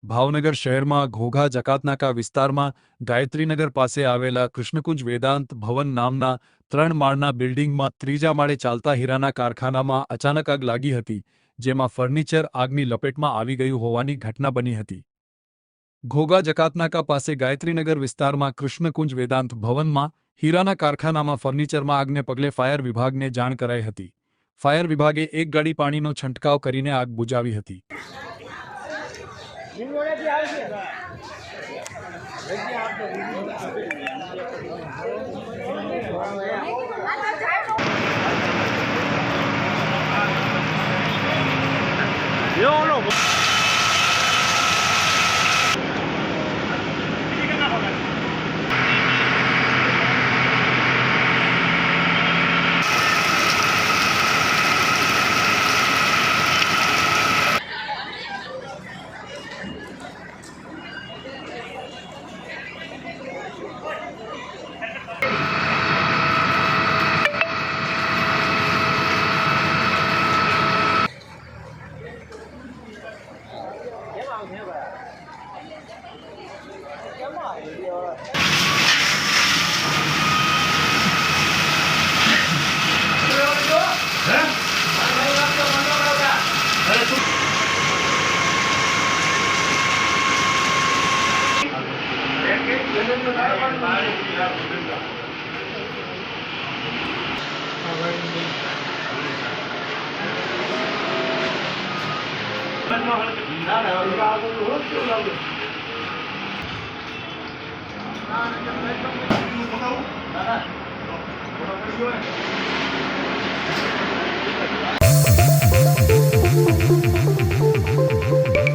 ભાવનગર શહેરમાં ઘોઘા જકાતનાકા વિસ્તારમાં ગાયત્રીનગર પાસે આવેલા કૃષ્ણકુંજ વેદાંત ભવન નામના 3 માળના બિલ્ડિંગમાં ત્રીજા માળે ચાલતા હીરાના કારખાનામાં અચાનક આગ લાગી હતી, જેમાં ફર્નિચર આગની લપેટમાં આવી ગયું હોવાની ઘટના બની હતી. ઘોઘા જકાતનાકા પાસે ગાયત્રીનગર વિસ્તારમાં કૃષ્ણકુંજ વેદાંત ભવનમાં હીરાના કારખાનામાં ફર્નિચરમાં આગને પગલે ફાયર વિભાગને જાણ કરાઈ હતી. ફાયર વિભાગે 1 ગાડી પાણીનો છંટકાવ કરીને આગ બુઝાવી હતી.